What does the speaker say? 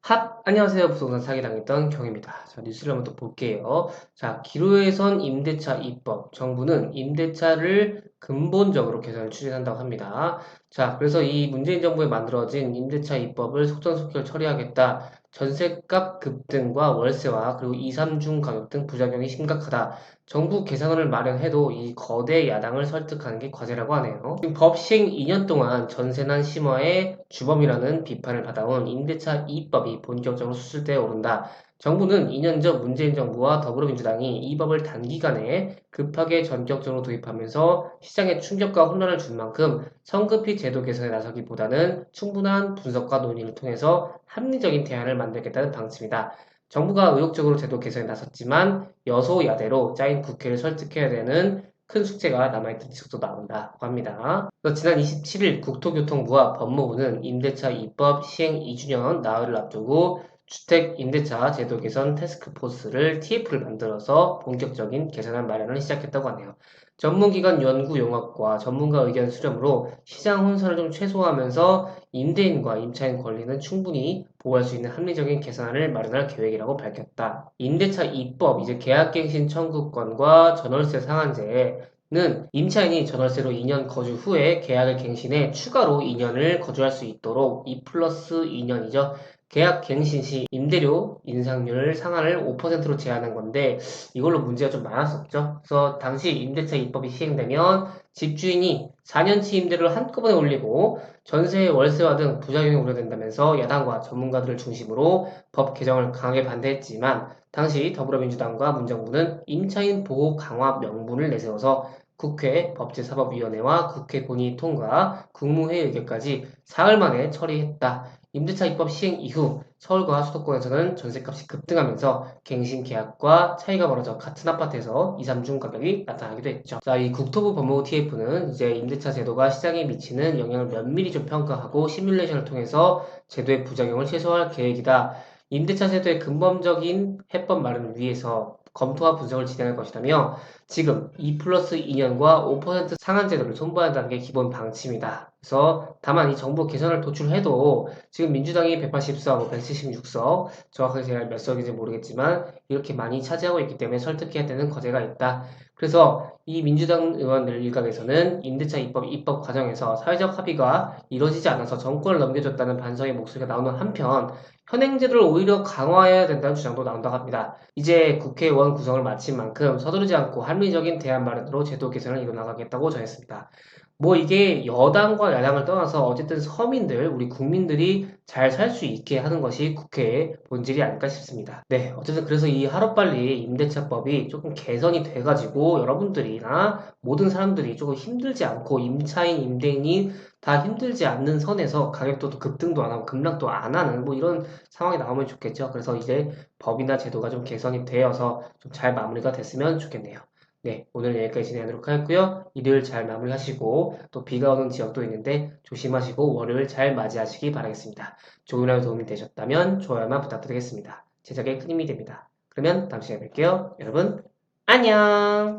안녕하세요. 부동산 사기당했던 경입니다. 자, 뉴스를 한번 또 볼게요. 자, 기로에선 임대차 입법. 정부는 임대차를 근본적으로 개선을 추진한다고 합니다. 자, 그래서 이 문재인 정부에 만들어진 임대차 입법을 속전속결 처리하겠다. 전셋값 급등과 월세와 그리고 2, 3중 가격 등 부작용이 심각하다. 정부 개선안을 마련해도 이 거대 야당을 설득하는 게 과제라고 하네요. 지금 법 시행 2년 동안 전세난 심화의 주범이라는 비판을 받아온 임대차 2법이 본격적으로 수술대에 오른다. 정부는 2년 전 문재인 정부와 더불어민주당이 이 법을 단기간에 급하게 전격적으로 도입하면서 시장에 충격과 혼란을 준 만큼 성급히 제도 개선에 나서기보다는 충분한 분석과 논의를 통해서 합리적인 대안을 만들겠다는 방침이다. 정부가 의욕적으로 제도 개선에 나섰지만 여소야대로 짜인 국회를 설득해야 되는 큰 숙제가 남아있던 지적도 나온다고 합니다. 그래서 지난 27일 국토교통부와 법무부는 임대차 입법 시행 2주년 나흘을 앞두고 주택 임대차 제도 개선 태스크포스를 TF를 만들어서 본격적인 개선안 마련을 시작했다고 하네요. 전문기관 연구용역과 전문가 의견 수렴으로 시장 혼선을 좀 최소화하면서 임대인과 임차인 권리는 충분히 보호할 수 있는 합리적인 개선안을 마련할 계획이라고 밝혔다. 임대차 입법, 이제 계약갱신 청구권과 전월세 상한제는 임차인이 전월세로 2년 거주 후에 계약을 갱신해 추가로 2년을 거주할 수 있도록 2 플러스 2년이죠. 계약 갱신 시 임대료 인상률 상한을 5%로 제한한 건데 이걸로 문제가 좀 많았었죠. 그래서 당시 임대차 입법이 시행되면 집주인이 4년치 임대료를 한꺼번에 올리고 전세, 월세와 등 부작용이 우려된다면서 야당과 전문가들을 중심으로 법 개정을 강하게 반대했지만 당시 더불어민주당과 문정부는 임차인 보호 강화 명분을 내세워서 국회 법제사법위원회와 국회 본회의 통과, 국무회의 의결까지 사흘 만에 처리했다. 임대차 입법 시행 이후 서울과 수도권에서는 전셋값이 급등하면서 갱신 계약과 차이가 벌어져 같은 아파트에서 2, 3중 가격이 나타나기도 했죠. 자, 이 국토부 법무부 TF는 이제 임대차 제도가 시장에 미치는 영향을 면밀히 좀 평가하고 시뮬레이션을 통해서 제도의 부작용을 최소화할 계획이다. 임대차 제도의 근본적인 해법 마련을 위해서 검토와 분석을 진행할 것이라며 지금 2 플러스 2년과 5% 상한 제도를 손보한다는 게 기본 방침이다. 그래서 다만 이 정부 개선을 도출해도 지금 민주당이 184석, 176석, 정확하게 제가 몇 석인지 모르겠지만 이렇게 많이 차지하고 있기 때문에 설득해야 되는 과제가 있다. 그래서 이 민주당 의원들 일각에서는 임대차 입법 과정에서 사회적 합의가 이루어지지 않아서 정권을 넘겨줬다는 반성의 목소리가 나오는 한편 현행제도를 오히려 강화해야 된다는 주장도 나온다고 합니다. 이제 국회의원 구성을 마친 만큼 서두르지 않고 합리적인 대안 마련으로 제도 개선을 이뤄나가겠다고 전했습니다. 뭐 이게 여당과 야당을 떠나서 어쨌든 서민들, 우리 국민들이 잘 살 수 있게 하는 것이 국회의 본질이 아닐까 싶습니다. 네, 어쨌든 그래서 이 하루빨리 임대차법이 조금 개선이 돼가지고 여러분들이나 모든 사람들이 조금 힘들지 않고 임차인, 임대인이 다 힘들지 않는 선에서 가격도 급등도 안 하고 급락도 안 하는 뭐 이런 상황이 나오면 좋겠죠. 그래서 이제 법이나 제도가 좀 개선이 되어서 좀 잘 마무리가 됐으면 좋겠네요. 네, 오늘 여기까지 진행하도록 하겠고요. 일요일 잘 마무리하시고 또 비가 오는 지역도 있는데 조심하시고 월요일 잘 맞이하시기 바라겠습니다. 조금이라도 도움이 되셨다면 좋아요만 부탁드리겠습니다. 제작에 큰 힘이 됩니다. 그러면 다음 시간에 뵐게요. 여러분, 안녕!